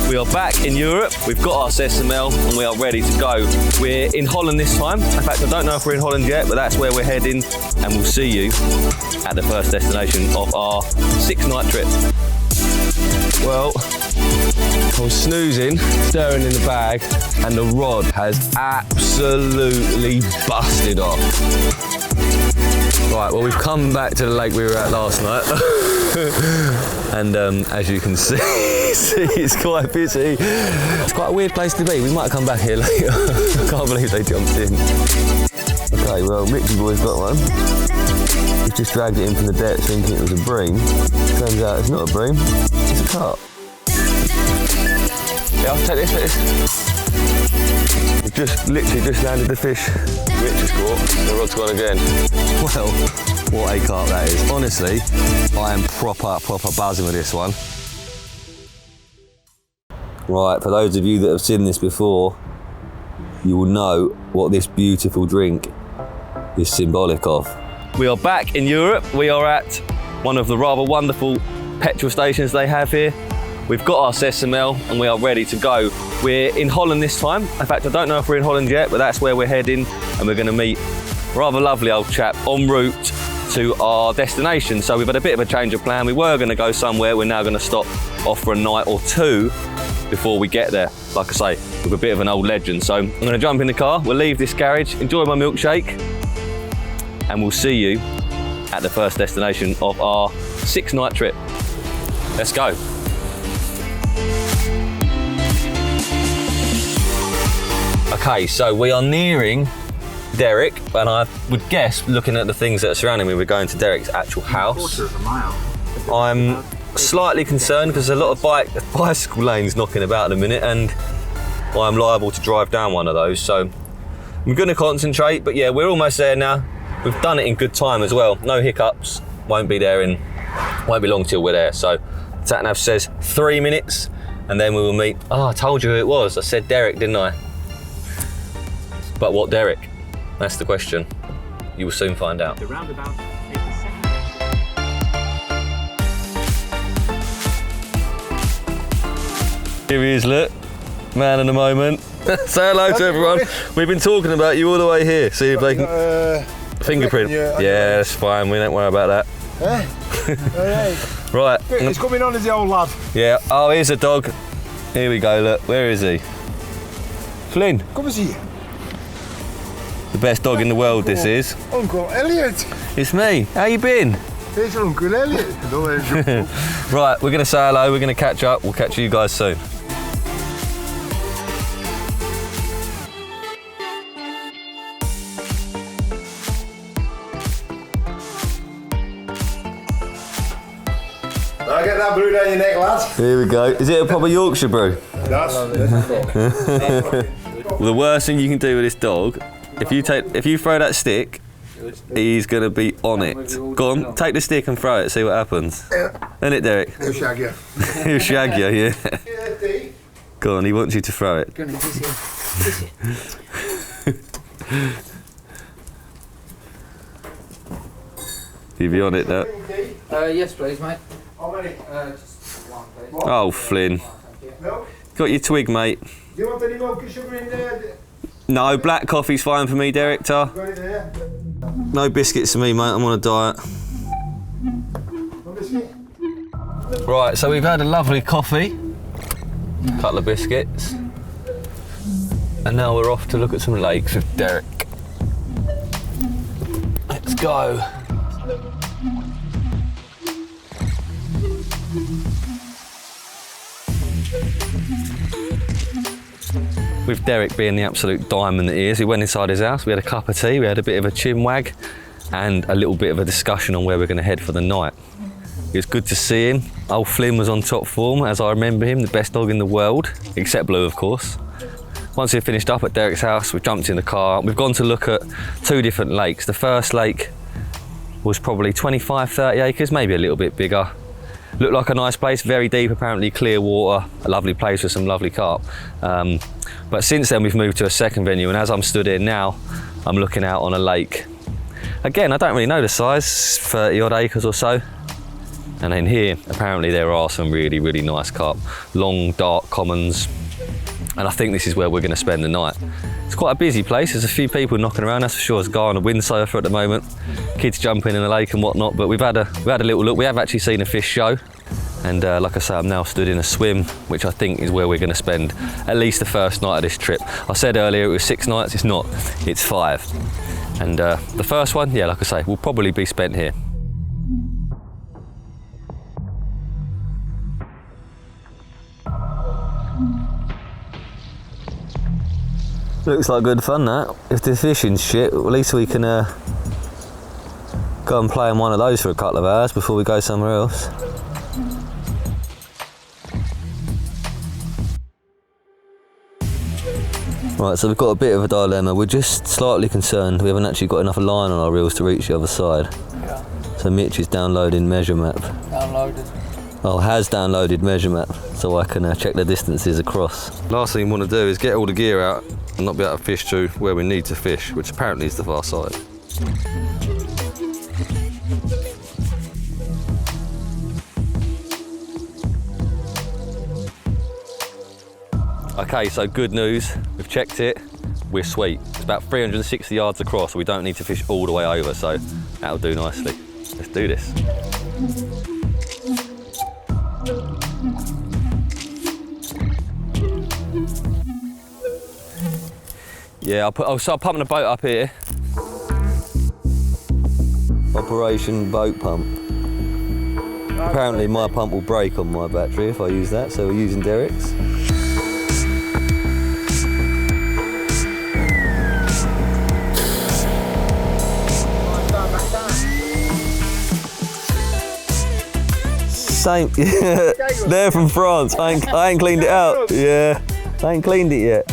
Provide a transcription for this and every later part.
We are back in Europe, we've got our SML and we are ready to go. We're in Holland this time. In fact, I don't know if we're in Holland yet, but that's where we're heading, and we'll see you at the first destination of our 6-night trip. Well, I was snoozing, stirring in the bag, and the rod has absolutely busted off. Right, well, we've come back to the lake we were at last night. And as you can see, it's quite busy. It's quite a weird place to be. We might come back here later. I can't believe they jumped in. Okay, well, Richie boy's got one. He's just dragged it in from the deck thinking it was a bream. Turns out it's not a bream, it's a carp. Yeah, I'll take this. We've literally just landed the fish Rich has caught. The rod's gone again. Well, what a carp that is. Honestly, I am proper buzzing with this one. Right, for those of you that have seen this before, you will know what this beautiful drink is symbolic of. We are back in Europe. We are at one of the rather wonderful petrol stations they have here. We've got our SML and we are ready to go. We're in Holland this time. In fact, I don't know if we're in Holland yet, but that's where we're heading, and we're going to meet a rather lovely old chap en route to our destination. So we've had a bit of a change of plan. We were going to go somewhere. We're now going to stop off for a night or two before we get there. Like I say, with a bit of an old legend. So I'm going to jump in the car. We'll leave this garage, enjoy my milkshake, and we'll see you at the first destination of our 6-night trip. Let's go. Okay, so we are nearing Derek, and I would guess, looking at the things that are surrounding me, we're going to Derek's actual house. Quarter of a mile. I'm slightly concerned because there's a lot of bicycle lanes knocking about in a minute, and I'm liable to drive down one of those, so I'm going to concentrate. But yeah, we're almost there now. We've done it in good time as well. No hiccups. Won't be long till we're there. So sat-nav says 3 minutes, and then we will meet. Oh, I told you who it was. I said Derek, didn't I? But what Derek? That's the question. You will soon find out. The roundabout. Here he is, look. Man in the moment. Say hello to everyone. We've been talking about you all the way here. See if they can... fingerprint. Yeah, that's fine. We don't worry about that. Right. It's coming on as the old lad. Yeah. Oh, here's a dog. Here we go, look. Where is he? Flynn. Come and see. The best dog in the world, this is. Uncle Elliott. It's me. How you been? It's Uncle Elliott. Right, we're going to say hello. We're going to catch up. We'll catch you guys soon. I'll get that brew down your neck, lads. Here we go. Is it a proper Yorkshire brew? That's The worst thing you can do with this dog, if you throw that stick, he's gonna be on it. Go on, take the stick and throw it, see what happens. Isn't it, Derek? He'll shag you. He'll shag you, yeah. Go on, he wants you to throw it. You be on it now? Yes, please, mate. How many? Just one, please. Oh, Flynn. Milk? Got your twig, mate. Do you want any milk and sugar in there? No, black coffee's fine for me, Derek. Got it there. No biscuits for me, mate. I'm on a diet. No biscuit? Right, so we've had a lovely coffee, a couple of biscuits, and now we're off to look at some lakes with Derek. Let's go. With Derek being the absolute diamond that he is, we went inside his house, we had a cup of tea, we had a bit of a chinwag, and a little bit of a discussion on where we're going to head for the night. It was good to see him. Old Flynn was on top form, as I remember him, the best dog in the world, except Blue, of course. Once we finished up at Derek's house, we jumped in the car. We've gone to look at 2 different lakes. The first lake was probably 25, 30 acres, maybe a little bit bigger. Looked like a nice place, very deep, apparently clear water, a lovely place with some lovely carp. But since then we've moved to a second venue, and as I'm stood here now, I'm looking out on a lake. Again, I don't really know the size, 30 odd acres or so. And then here, apparently there are some really, really nice carp. Long, dark commons. And I think this is where we're going to spend the night. It's quite a busy place. There's a few people knocking around, that's for sure. There's a guy on a windsurfer at the moment. Kids jumping in the lake and whatnot. But we've had a little look. We have actually seen a fish show. And like I say, I'm now stood in a swim, which I think is where we're going to spend at least the first night of this trip. I said earlier it was 6 nights. It's not. It's 5. And the first one, yeah, like I say, will probably be spent here. Looks like good fun, that. If the fishing's shit, at least we can go and play on one of those for a couple of hours before we go somewhere else. Right, so we've got a bit of a dilemma. We're just slightly concerned we haven't actually got enough line on our reels to reach the other side. Yeah. So Mitch is downloading measure map. Downloaded. Oh, has downloaded measure map, so I can check the distances across. Last thing we want to do is get all the gear out and not be able to fish to where we need to fish, which apparently is the far side. Okay, so good news, we've checked it, we're sweet. It's about 360 yards across, so we don't need to fish all the way over, so that'll do nicely. Let's do this. Yeah, I'll start pumping the boat up here. Operation boat pump. Apparently my pump will break on my battery if I use that, so we're using Derek's. Same, yeah, they're from France. I ain't cleaned it out. Yeah, I ain't cleaned it yet.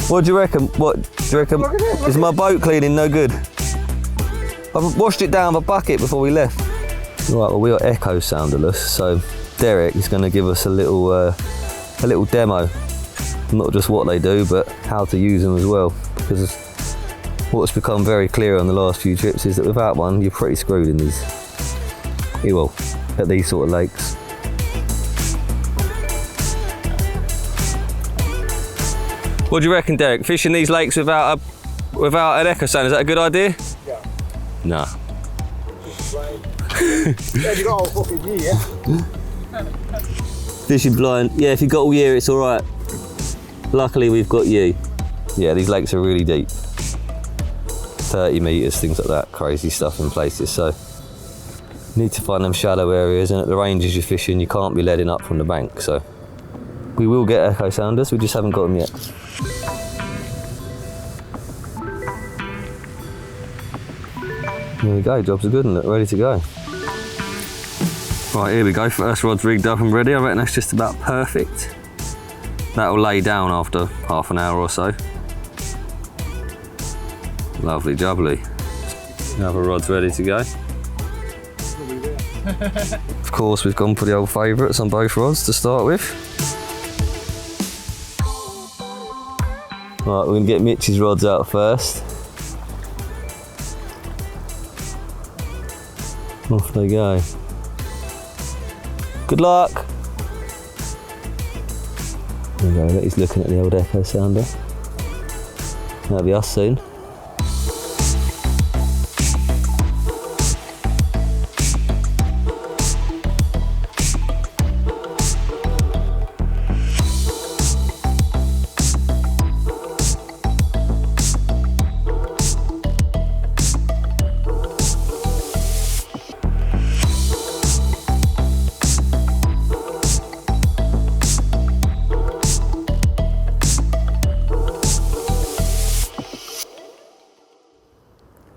What do you reckon? What do you reckon? Is my boat cleaning no good? I've washed it down with a bucket before we left. Right, well we are echo sounderless, so Derek is going to give us a little demo. Not just what they do, but how to use them as well. Because what's become very clear on the last few trips is that without one, you're pretty screwed in these. Well, at these sort of lakes. What do you reckon, Derek? Fishing these lakes without an echo sound, is that a good idea? Yeah. Nah. Yeah, you got all fucking year, yeah? Fishing blind. Yeah, if you got all year, it's all right. Luckily, we've got you. Yeah, these lakes are really deep. 30 metres, things like that. Crazy stuff in places, so need to find them shallow areas, and at the ranges you're fishing, you can't be leading up from the bank, so we will get echo sounders, we just haven't got them yet. There we go, jobs are good and look ready to go. Right, here we go, first rod's rigged up and ready. I reckon that's just about perfect. That'll lay down after half an hour or so. Lovely jubbly. Another rod's ready to go. Of course, we've gone for the old favourites on both rods to start with. Right, we're going to get Mitch's rods out first. Off they go. Good luck! There we go, I bet he's looking at the old echo sounder. That'll be us soon.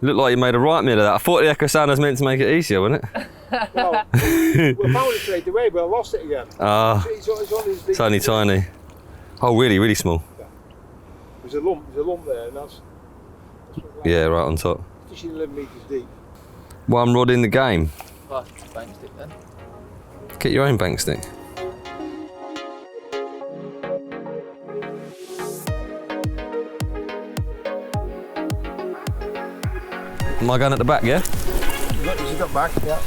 Looked like you made a right meal of that. I thought the echo sound was meant to make it easier, wasn't it? Well, we found it straight away, but I lost it again. Ah, it's only tiny. Oh, really, really small. Yeah. There's a lump there, and that's yeah, right on top. Fishing 11 metres deep. One rod in the game. Well, bank stick then. Get your own bank stick. Am I going at the back, yeah? You got back, yeah.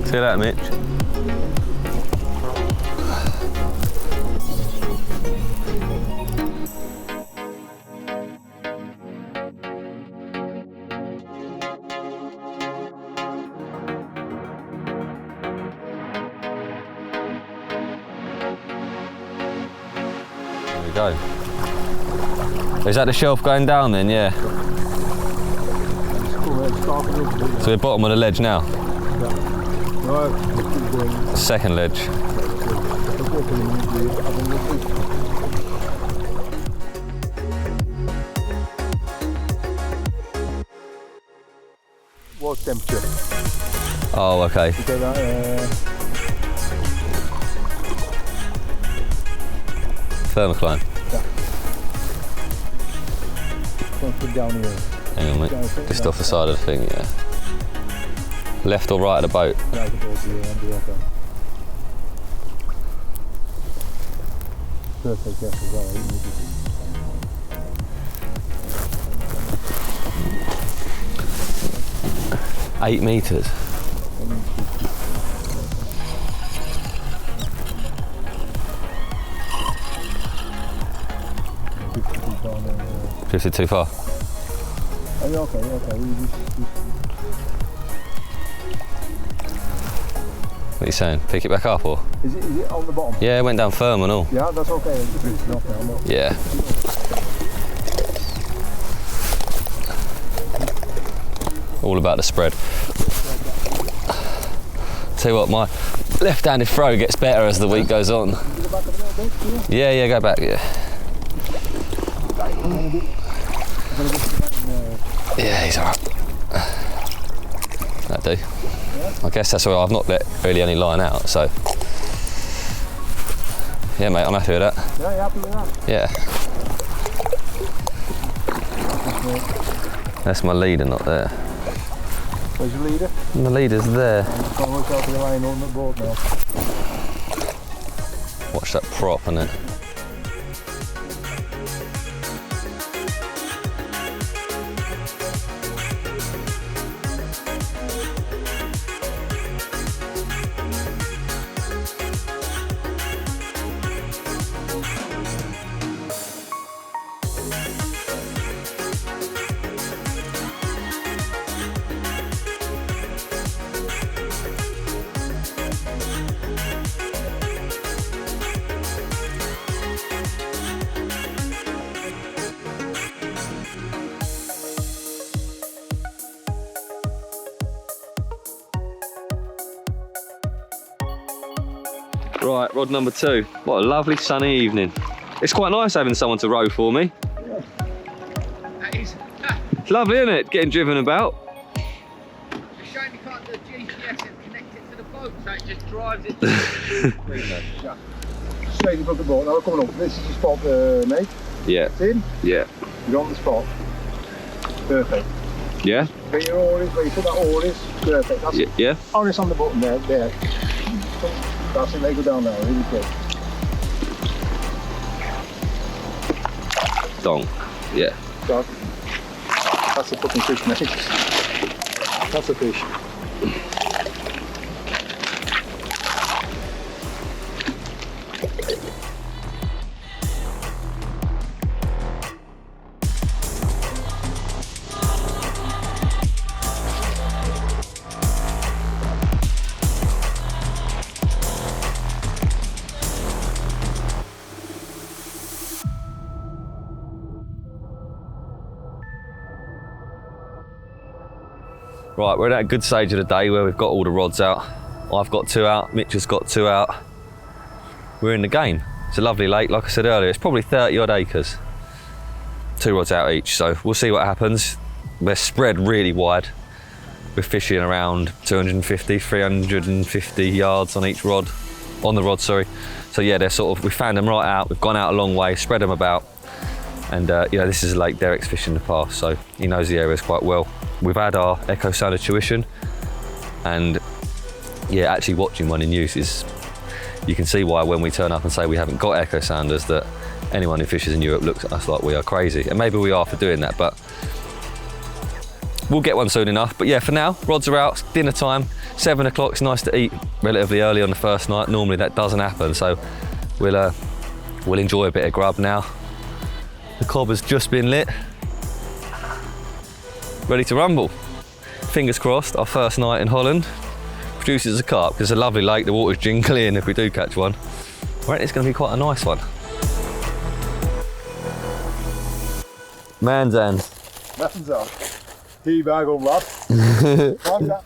See that, Mitch? There we go. Is that the shelf going down then? Yeah. So we're bottom of the ledge now. Second ledge. Water temperature. Oh, okay. Thermocline. Yeah. Don't put down here. Hang on, mate. Just off the side of the thing, yeah. Left or right of the boat? Right, the boat here and the water. Perfect, yes, as well. 8 meters. Drifted too far. Oh, you're okay, you're okay. What are you saying? Pick it back up or? Is it on the bottom? Yeah, it went down firm and all. Yeah, that's okay. It's not now. Yeah. All about the spread. Tell you what, my left-handed throw gets better as the week goes on. Go back a little bit, Yeah, go back, yeah. Yeah, he's alright. That'll do. I guess that's why I've not let really any line out, so. Yeah, mate, I'm happy with that. Yeah, you happy with that? Yeah. That's my leader, not there. Where's your leader? And the leader's there. I'm just going to look out for the line on the board now. Watch that prop, innit? Right, rod number 2. What a lovely sunny evening. It's quite nice having someone to row for me. Yeah. That is. It's lovely, isn't it? Getting driven about. It's a shame you can't do a GPS and connect it to the boat, so it just drives it. Yeah. Straight in front of the boat. Now we're coming up. This is your spot, mate. Yeah. It's in. Yeah. You're on the spot. Perfect. Yeah? Where your oar is, where you put that oar is. Perfect. That's it. Yeah? Oh, it's on the button there. There. That's it. They go down there. Really quick. Donk. Yeah. That's a fucking fish, mate. That's a fish. Right, we're at a good stage of the day where we've got all the rods out. I've got 2 out, Mitch has got 2 out. We're in the game. It's a lovely lake, like I said earlier. It's probably 30 odd acres. 2 rods out each, so we'll see what happens. They're spread really wide. We're fishing around 250, 350 yards on each rod, on the rod, sorry. So yeah, they're sort of, we found them right out, we've gone out a long way, spread them about. And you know, this is a lake Derek's fished in the past, so he knows the areas quite well. We've had our echo sounder tuition, and yeah, actually watching one in use is you can see why when we turn up and say we haven't got echo sounders, that anyone who fishes in Europe looks at us like we are crazy. And maybe we are for doing that, but we'll get one soon enough. But yeah, for now, rods are out, dinner time, 7 o'clock. It's nice to eat relatively early on the first night. Normally that doesn't happen, so we'll enjoy a bit of grub now. The cob has just been lit. Ready to rumble. Fingers crossed, our first night in Holland produces a carp, because it's a lovely lake, the water's jingly, and if we do catch one, I reckon it's going to be quite a nice one. Man's hand. Man's hand. Tea bag on lad. What's that?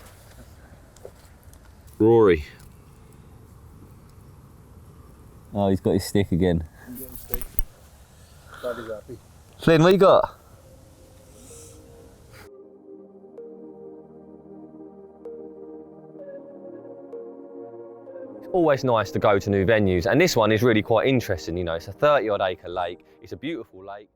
Rory. Oh, he's got his stick again. Daddy's happy. Flynn, what you got? Always nice to go to new venues, and this one is really quite interesting. You know, it's a 30-odd acre lake. It's a beautiful lake.